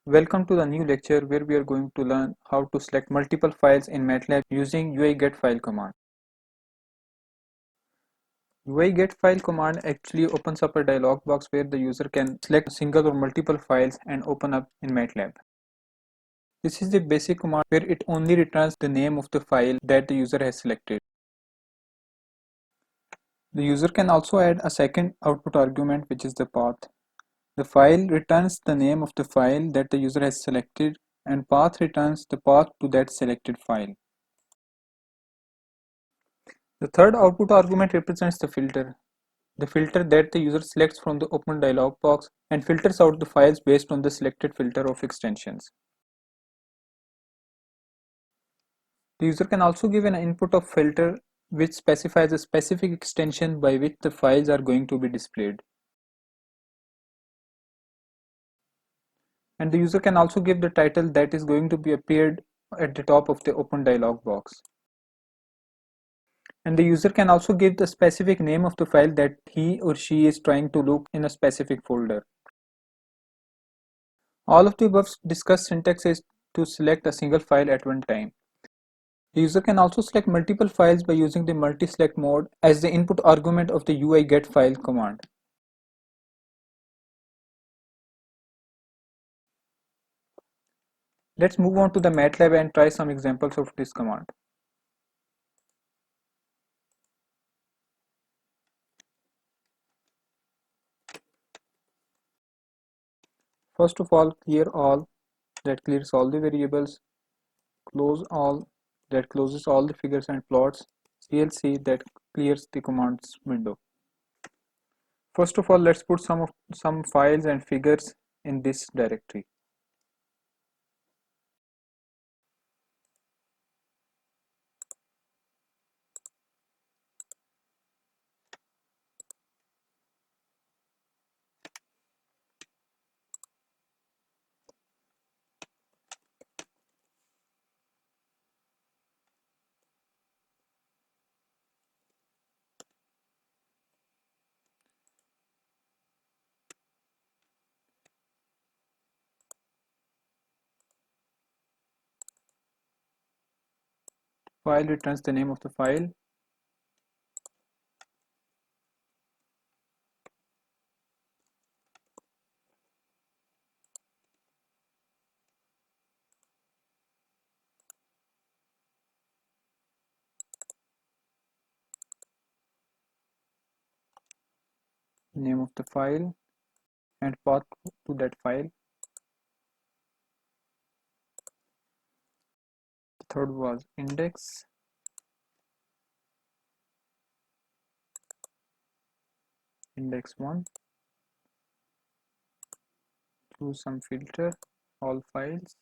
Welcome to the new lecture where we are going to learn how to select multiple files in MATLAB using uigetfile command. Uigetfile command actually opens up a dialog box where the user can select single or multiple files and open up in MATLAB. This is the basic command where it only returns the name of the file that the user has selected. The user can also add a second output argument, which is the path. The file returns the name of the file that the user has selected, and path returns the path to that selected file. The third output argument represents the filter that the user selects from the open dialog box and filters out the files based on the selected filter of extensions. The user can also give an input of filter which specifies a specific extension by which the files are going to be displayed. And the user can also give the title that is going to be appeared at the top of the open dialog box. And the user can also give the specific name of the file that he or she is trying to look in a specific folder. All of the above discussed syntax is to select a single file at one time. The user can also select multiple files by using the multi-select mode as the input argument of the uigetfile command. Let's move on to the MATLAB and try some examples of this command. First of all, clear all, that clears all the variables. Close all, that closes all the figures and plots. CLC, that clears the commands window. First of all, let's put some files and figures in this directory. File returns the name of the file. Name of the file and path to that file. The third was index. Index 1. Choose some filter, all files,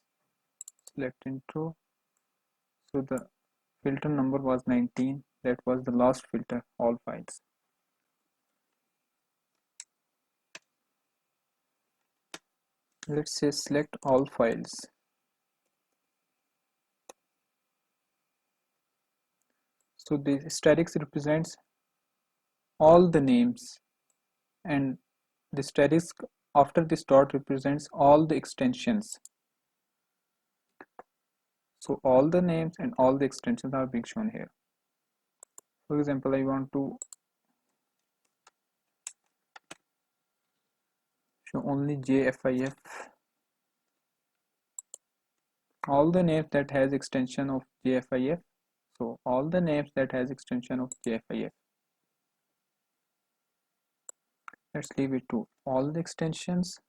select intro. So the filter number was 19. That was the last filter, all files. Let's say select all files. So the asterisk represents all the names, and the asterisk after this dot represents all the extensions. So all the names and all the extensions are being shown here. For example, I want to show only JFIF. All the names that has extension of JFIF. So all the names that has extension of JFIF. Let's leave it to all the extensions.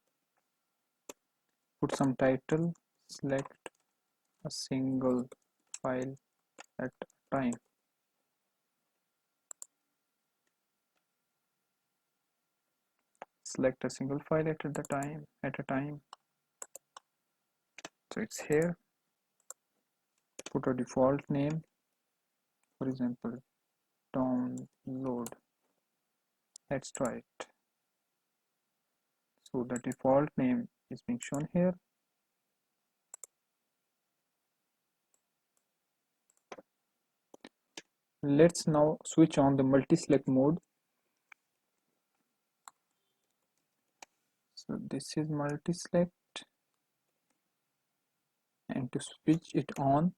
Put some title. Select a single file at a time. Select a single file at a time. So it's here. Put a default name. For example, download. Let's try it. So the default name is being shown here. Let's now switch on the multi-select mode. So this is multi-select. and to switch it on.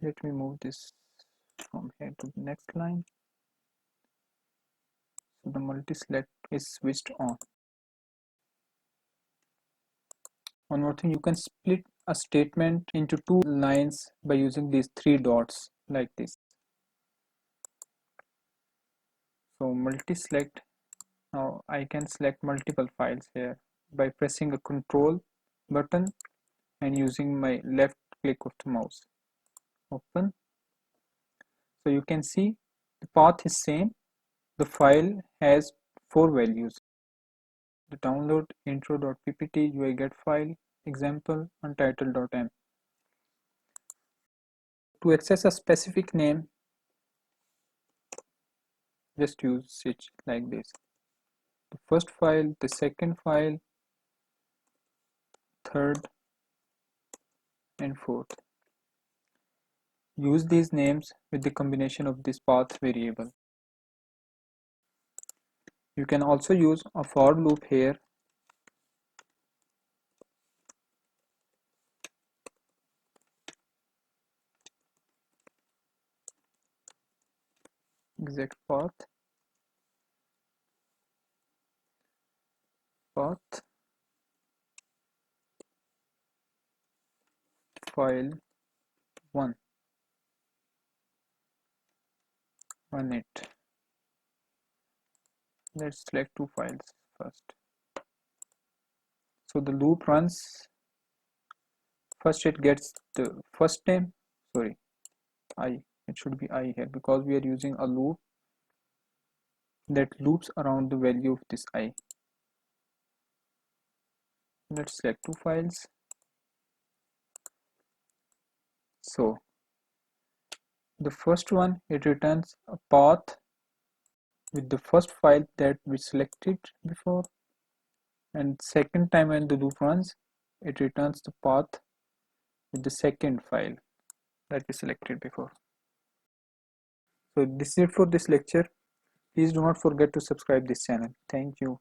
Let me move this from here to the next line. So the multi-select is switched on. One more thing, you can split a statement into two lines by using these three dots like this. So multi-select, now I can select multiple files here by pressing a control button and using my left click of the mouse. Open. So you can see the path is same. The file has four values: the download, intro.ppt, uigetfile, example, untitled.m. To access a specific name, just use it like this: the first file, the second file, third, and fourth. Use these names with the combination of this path variable. You can also use a for loop here. Exact path file 1 run it. Let's select two files first. So the loop runs. First it gets the first name, sorry, I, it should be I here because we are using a loop that loops around the value of this I. Let's select two files. So the first one, it returns a path with the first file that we selected before, and second time when the loop runs, it returns the path with the second file that we selected before. So this is it for this lecture. Please do not forget to subscribe this channel. Thank you.